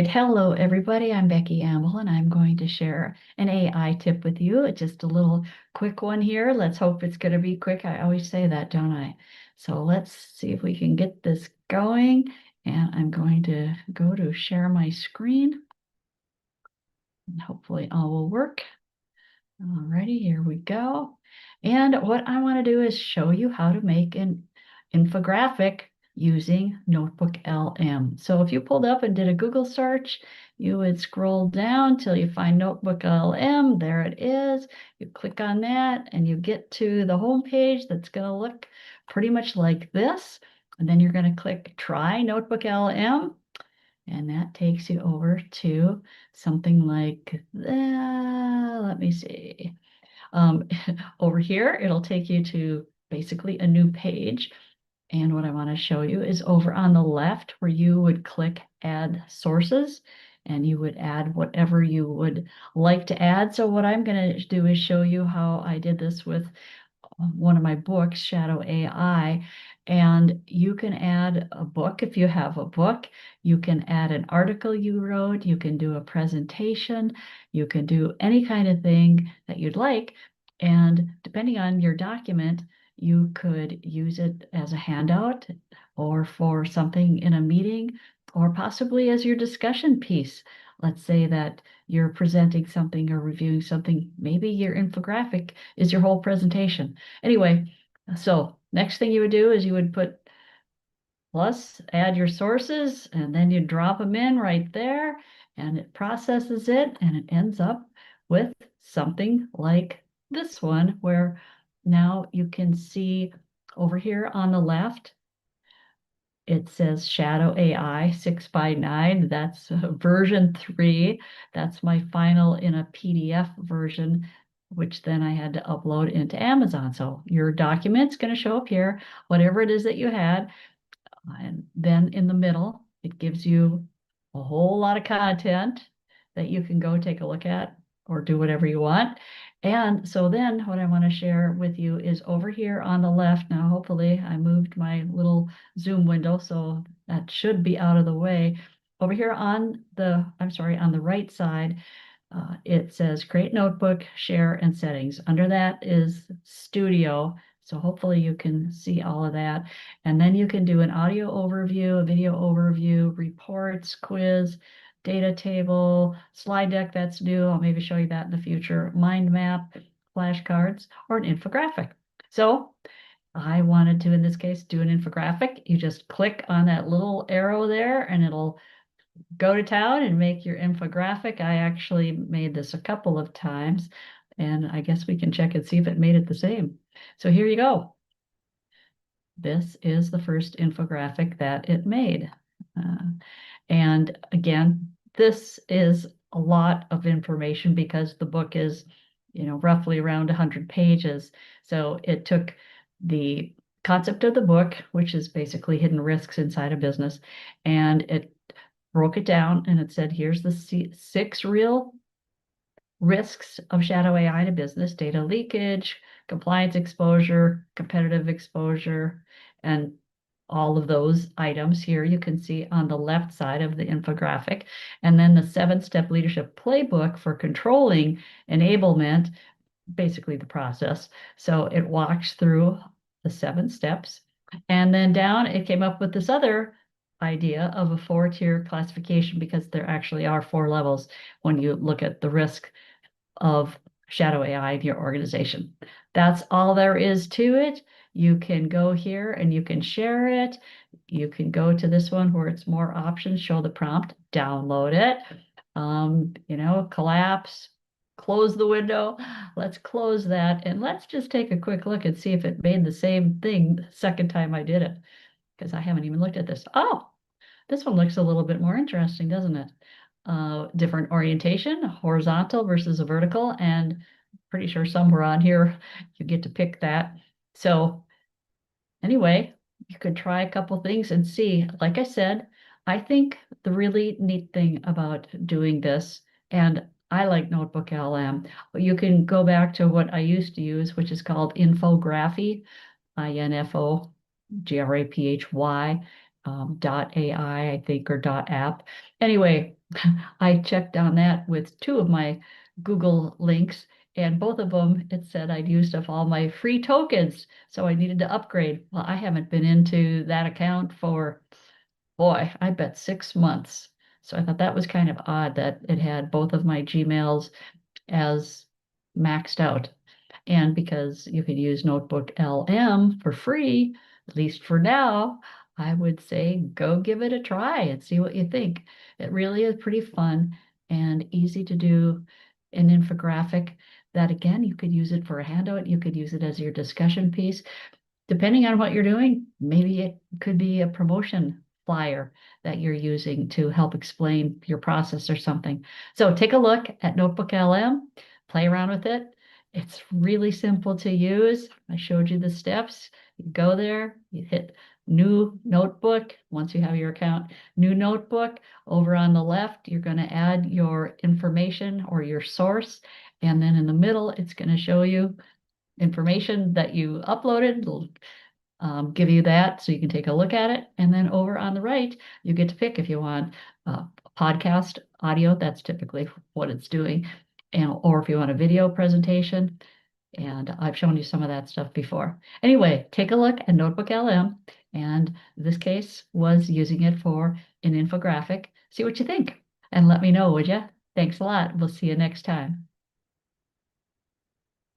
Hello, everybody. I'm Becky Amble, and I'm going to share an AI tip with you. It's just a little quick one here. Let's hope it's going to be quick. I always say that, don't I? So let's see if we can get this going. And I'm going to go to share my screen, and hopefully all will work. Alrighty, here we go. And what I want to do is show you how to make an infographic using Notebook LM. So if you pulled up and did a Google search, you would scroll down till you find Notebook LM. There it is. You click on that and you get to the home page that's going to look pretty much like this. And then you're going to click Try Notebook LM. And that takes you over to something like, let me see. Um, Over here, it'll take you to basically a new page. And what I want to show you is over on the left where you would click Add Sources and you would add whatever you would like to add. So what I'm going to do is show you how I did this with one of my books, Shadow AI, and you can add a book if you have a book. You can add an article you wrote. You can do a presentation. You can do any kind of thing that you'd like. And depending on your document, you could use it as a handout or for something in a meeting or possibly as your discussion piece. Let's say that you're presenting something or reviewing something. Maybe your infographic is your whole presentation. Anyway, so next thing you would do is you would put plus, add your sources, and then you drop them in right there, and it processes it, and it ends up with something like this one, where now you can see over here on the left, it says Shadow AI 6 by 9. That's version 3. That's my final in a PDF version, which then I had to upload into Amazon. So your document's going to show up here, whatever it is that you had. And then in the middle, it gives you a whole lot of content that you can go take a look at or do whatever you want. And so then what I want to share with you is over here on the left. Now, hopefully I moved my little Zoom window, so that should be out of the way. Over here on on the right side, it says create notebook, share, and settings. Under that is studio. So hopefully you can see all of that. And then you can do an audio overview, a video overview, reports, quiz, data table, slide deck that's new. I'll maybe show you that in the future, mind map, flashcards, or an infographic. So I wanted to, in this case, do an infographic. You just click on that little arrow there and it'll go to town and make your infographic. I actually made this a couple of times, and I guess we can check and see if it made it the same. So here you go. This is the first infographic that it made. And again, this is a lot of information because the book is, roughly around 100 pages. So it took the concept of the book, which is basically hidden risks inside a business, and it broke it down and it said, here's the 6 real risks of shadow AI to business: data leakage, compliance exposure, competitive exposure, and all of those items here you can see on the left side of the infographic. And then the 7-step leadership playbook for controlling enablement, basically the process. So it walks through the 7 steps. And then down, it came up with this other idea of a 4-tier classification because there actually are 4 levels when you look at the risk of shadow AI in your organization. That's all there is to it. You can go here and you can share it. You can go to this one where it's more options, show the prompt, download it, collapse, close the window. Let's close that and let's just take a quick look and see if it made the same thing the second time I did it, because I haven't even looked at this. Oh, this one looks a little bit more interesting, doesn't it? Different orientation, horizontal versus a vertical, and pretty sure somewhere on here you get to pick that. So anyway, you could try a couple things and see. Like I said, I think the really neat thing about doing this, and I like Notebook LM, you can go back to what I used to use, which is called infography, infography, .ai, I think, or .app. Anyway, I checked on that with two of my Google links, and both of them it said I'd used up all my free tokens, so I needed to upgrade. Well, I haven't been into that account for, boy, I bet 6 months. So I thought that was kind of odd that it had both of my Gmails as maxed out. And because you can use Notebook LM for free, at least for now, I would say go give it a try and see what you think. It really is pretty fun and easy to do an infographic that again, you could use it for a handout, you could use it as your discussion piece. Depending on what you're doing, maybe it could be a promotion flyer that you're using to help explain your process or something. So take a look at Notebook LM, play around with it. It's really simple to use. I showed you the steps. You go there, you hit new notebook. Once you have your account, new notebook. Over on the left, you're going to add your information or your source. And then in the middle, it's going to show you information that you uploaded. It'll give you that so you can take a look at it. And then over on the right, you get to pick if you want podcast audio. That's typically what it's doing. And, or if you want a video presentation. And I've shown you some of that stuff before. Anyway, take a look at Notebook LM. And this case was using it for an infographic. See what you think and let me know, would you? Thanks a lot. We'll see you next time.